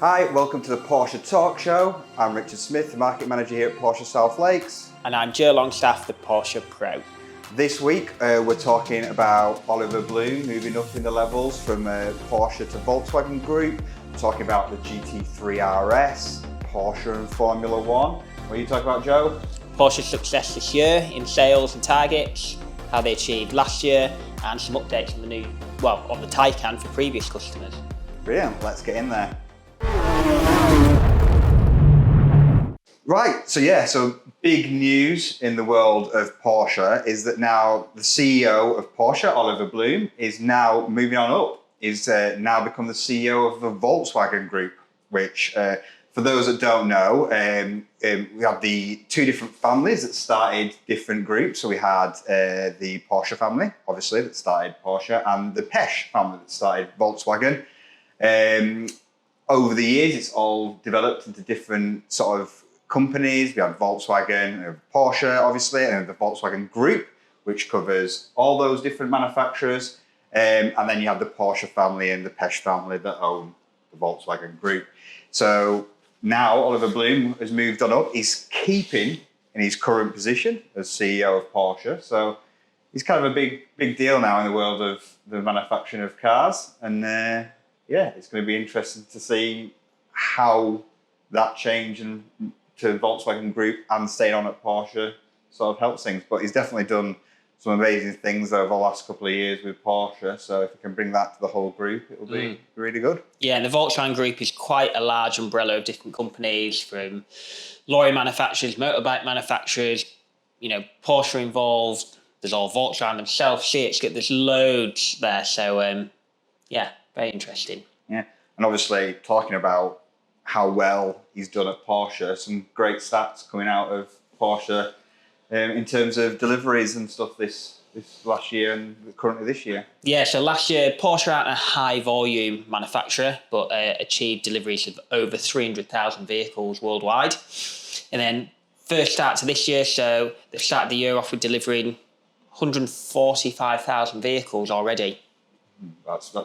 Hi, welcome to the Porsche Torque Show. I'm Richard Smith, the Market Manager here at Porsche South Lakes. And I'm Joe Longstaff, the Porsche Pro. This week we're talking about Oliver Blume moving up in the levels from Porsche to Volkswagen Group. We're talking about the GT3 RS, Porsche and Formula One. What are you talking about, Joe? Porsche's success this year in sales and targets, how they achieved last year, and some updates on the Taycan for previous customers. Brilliant, let's get in there. Right, so big news in the world of Porsche is that now the CEO of Porsche, Oliver Blume, is now moving on up. He's now become the CEO of the Volkswagen Group, which, for those that don't know, we have the two different families that started different groups. So we had the Porsche family, obviously, that started Porsche, and the Pesch family that started Volkswagen. Over the years, it's all developed into different sort of companies. We had Volkswagen, Porsche, obviously, and the Volkswagen Group, which covers all those different manufacturers. And then you have the Porsche family and the Pesch family that own the Volkswagen Group. So now Oliver Blume has moved on up. He's keeping in his current position as CEO of Porsche. So he's kind of a big deal now in the world of the manufacturing of cars. And it's going to be interesting to see how that change to Volkswagen Group and staying on at Porsche sort of helps things. But he's definitely done some amazing things over the last couple of years with Porsche. So if he can bring that to the whole group, it will be really good. Yeah, and the Volkswagen Group is quite a large umbrella of different companies, from lorry manufacturers, motorbike manufacturers, Porsche involved. There's all Volkswagen themselves. There's loads there. So, very interesting. Yeah, and obviously talking about how well he's done at Porsche, some great stats coming out of Porsche in terms of deliveries and stuff this last year and currently this year. Yeah, so last year Porsche aren't a high volume manufacturer, but achieved deliveries of over 300,000 vehicles worldwide. And then first start to this year, so they've started the year off with delivering 145,000 vehicles already. That's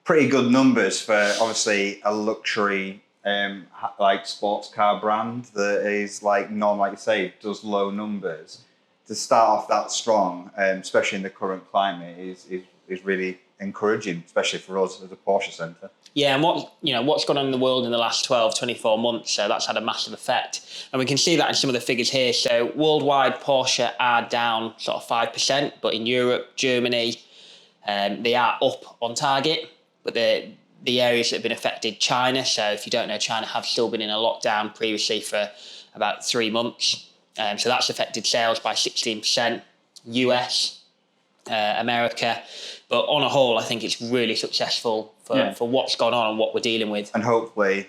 pretty good numbers for obviously a luxury like sports car brand that is like you say, does low numbers. To start off that strong, especially in the current climate, is really encouraging, especially for us as a Porsche centre. Yeah, and what's gone on in the world in the last 12, 24 months, so that's had a massive effect. And we can see that in some of the figures here. So worldwide, Porsche are down sort of 5%, but in Europe, Germany, they are up on target. But the areas that have been affected, China. So if you don't know, China have still been in a lockdown previously for about 3 months. So that's affected sales by 16%. US, America. But on a whole, I think it's really successful for what's gone on and what we're dealing with. And hopefully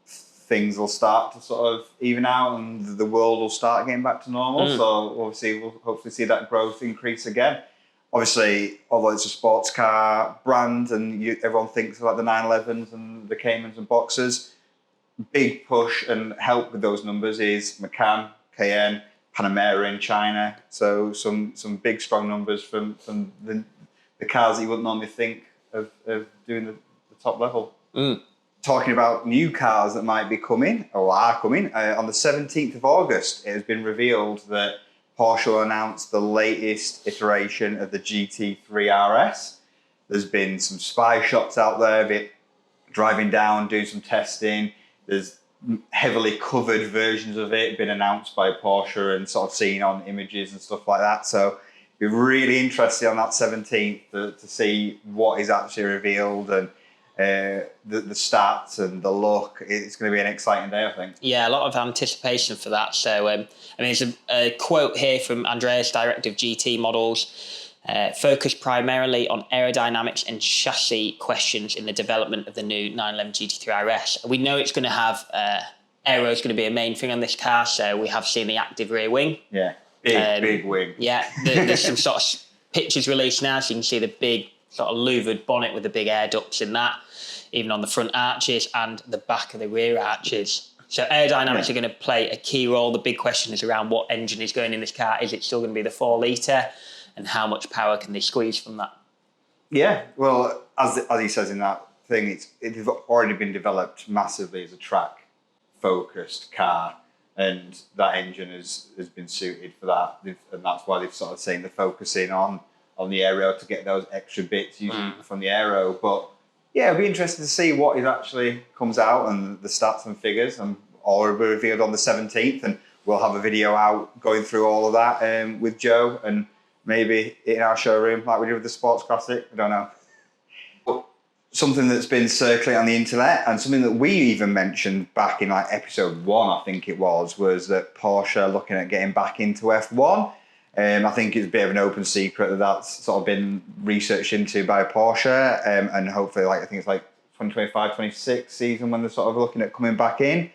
things will start to sort of even out and the world will start getting back to normal. So obviously we'll hopefully see that growth increase again. Obviously, although it's a sports car brand and everyone thinks about the 911s and the Caymans and Boxers, big push and help with those numbers is Macan, Cayenne, Panamera in China. So some big, strong numbers from the cars that you wouldn't normally think of doing the top level. Talking about new cars that might be coming, or are coming, on the 17th of August, it has been revealed that Porsche will announce the latest iteration of the GT3 RS. There's been some spy shots out there of it driving down, doing some testing. There's heavily covered versions of it been announced by Porsche and sort of seen on images and stuff like that. So it'll be really interesting on that 17th to see what is actually revealed and the stats and the look. It's going to be an exciting day, I think. Yeah, a lot of anticipation for that. So, there's a quote here from Andreas, director of GT models. Focus primarily on aerodynamics and chassis questions in the development of the new 911 GT3 RS. We know it's going to have aero is going to be a main thing on this car. So we have seen the active rear wing. Yeah, big wing. Yeah, there's some sort of pictures released now, so you can see the big sort of louvered bonnet with the big air ducts in that, even on the front arches and the back of the rear arches. So aerodynamics are going to play a key role. The big question is around what engine is going in this car. Is it still going to be the 4 litre? And how much power can they squeeze from that? Yeah, well, as he says in that thing, it's already been developed massively as a track-focused car, and that engine has been suited for that, and that's why they've sort of saying they're focusing on the aero to get those extra bits using from the aero. But yeah, it'll be interesting to see what it actually comes out and the stats and figures, and all will be revealed on the 17th, and we'll have a video out going through all of that with Joe, and maybe in our showroom like we did with the Sports Classic. I don't know. But something that's been circulating on the internet, and something that we even mentioned back in like episode 1, I think it was that Porsche are looking at getting back into F1. I think it's a bit of an open secret that that's sort of been researched into by Porsche, and hopefully, like I think it's like 2025-26 season when they're sort of looking at coming back in.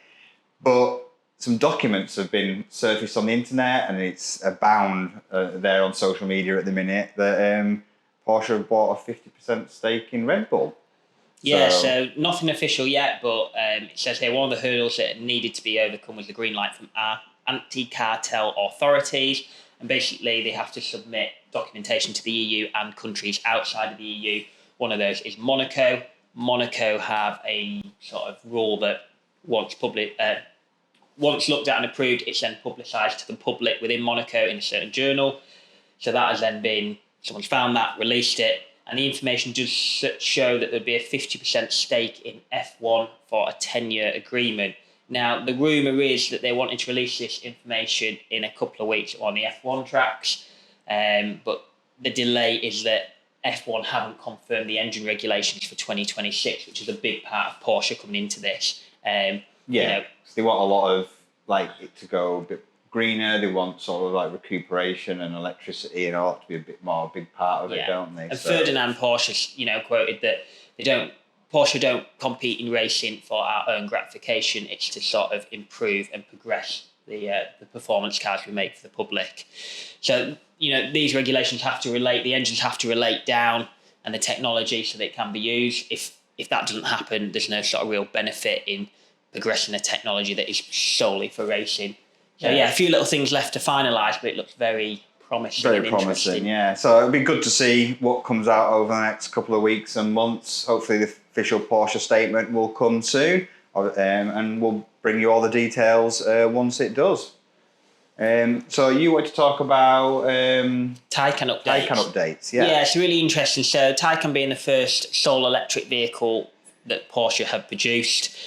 But some documents have been surfaced on the internet, and it's abound there on social media at the minute that Porsche have bought a 50% stake in Red Bull. Yeah, so nothing official yet, but it says here one of the hurdles that needed to be overcome was the green light from anti-cartel authorities. And basically, they have to submit documentation to the EU and countries outside of the EU. One of those is Monaco. Monaco have a sort of rule that once looked at and approved, it's then publicised to the public within Monaco in a certain journal. So that has then been, someone's found that, released it, and the information does show that there'd be a 50% stake in F1 for a 10-year agreement. Now, the rumour is that they're wanting to release this information in a couple of weeks on the F1 tracks, but the delay is that F1 haven't confirmed the engine regulations for 2026, which is a big part of Porsche coming into this. They want a lot of like it to go a bit greener. They want sort of like recuperation and electricity and all that to be a bit more a big part of it, don't they? And Ferdinand Porsche, quoted that Porsche don't compete in racing for our own gratification. It's to sort of improve and progress the performance cars we make for the public. So, these regulations have to relate, the engines have to relate down, and the technology so that it can be used. If that doesn't happen, there's no sort of real benefit in progressing a technology that is solely for racing. So a few little things left to finalise, but it looks very promising. Very promising, yeah. So it'll be good to see what comes out over the next couple of weeks and months. Hopefully the official Porsche statement will come soon, and we'll bring you all the details once it does. So you want to talk about Taycan updates. Taycan updates, yeah. Yeah, it's really interesting. So Taycan being the first sole electric vehicle that Porsche have produced.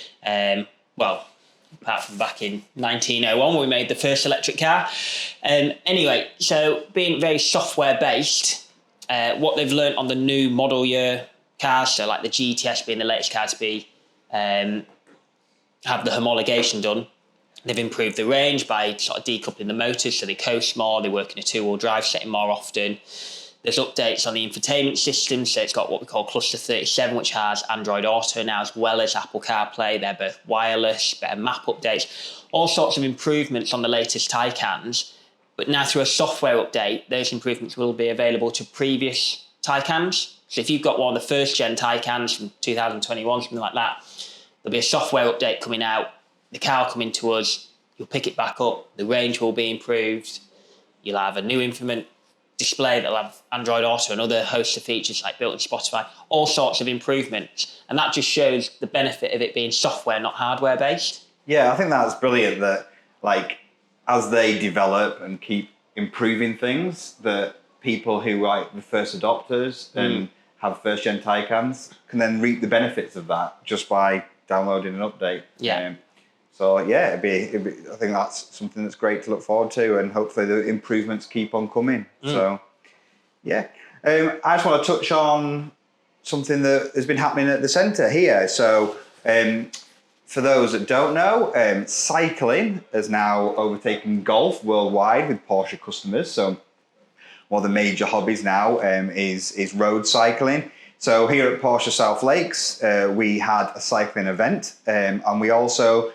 Apart from back in 1901 when we made the first electric car. Anyway, so being very software based, what they've learned on the new model year cars, so like the GTS being the latest car to be have the homologation done, they've improved the range by sort of decoupling the motors so they coast more, they work in a two-wheel drive setting more often. There's updates on the infotainment system, so it's got what we call Cluster 37, which has Android Auto now as well as Apple CarPlay. They're both wireless, better map updates, all sorts of improvements on the latest Taycans. But now through a software update, those improvements will be available to previous Taycans. So if you've got one of the first-gen Taycans from 2021, something like that, there'll be a software update coming out. The car will come into us, you'll pick it back up, the range will be improved, you'll have a new infotainment display that'll have Android Auto and other host of features like built-in Spotify, all sorts of improvements. And that just shows the benefit of it being software, not hardware based. Yeah, I think that's brilliant that like as they develop and keep improving things, that people who like the first adopters and have first gen Taycans can then reap the benefits of that just by downloading an update. Yeah. It'd be. I think that's something that's great to look forward to, and hopefully the improvements keep on coming. So, yeah. I just want to touch on something that has been happening at the centre here. So, for those that don't know, cycling has now overtaken golf worldwide with Porsche customers. So, one of the major hobbies now is road cycling. So here at Porsche South Lakes, we had a cycling event, and we also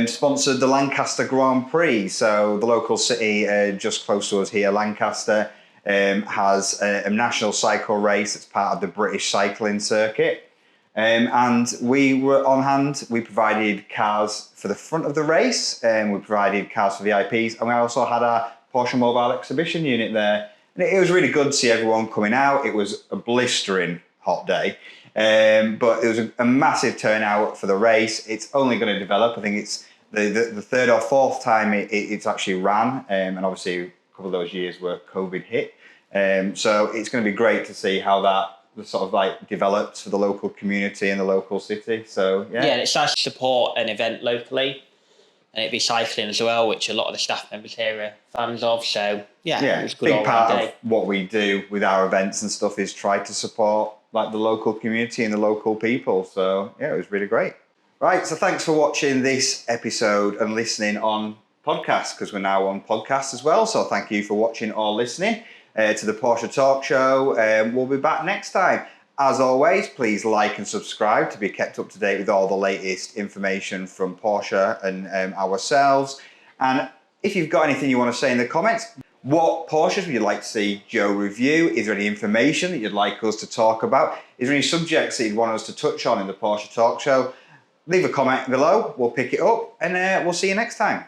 sponsored the Lancaster Grand Prix. So the local city just close to us here, Lancaster, has a national cycle race. It's part of the British cycling circuit. And we were on hand. We provided cars for the front of the race, and we provided cars for VIPs, and we also had our Porsche mobile exhibition unit there. And it was really good to see everyone coming out. It was a blistering hot day. But it was a massive turnout for the race. It's only going to develop. I think it's the third or fourth time it's actually ran, and obviously a couple of those years where COVID hit. So it's going to be great to see how that sort of like develops for the local community and the local city. So yeah, and it's nice to support an event locally, and it'd be cycling as well, which a lot of the staff members here are fans of. So yeah, it was a good big part all-round of what we do with our events and stuff is try to support like the local community and the local people. So yeah, it was really great. Right, so thanks for watching this episode and listening on podcast, because we're now on podcast as well. So thank you for watching or listening to the Porsche Torque Show. We'll be back next time. As always, please like and subscribe to be kept up to date with all the latest information from Porsche and ourselves. And if you've got anything you want to say in the comments, what Porsches would you like to see Joe review? Is there any information that you'd like us to talk about? Is there any subjects that you'd want us to touch on in the Porsche Torque Show? Leave a comment below, we'll pick it up, and we'll see you next time.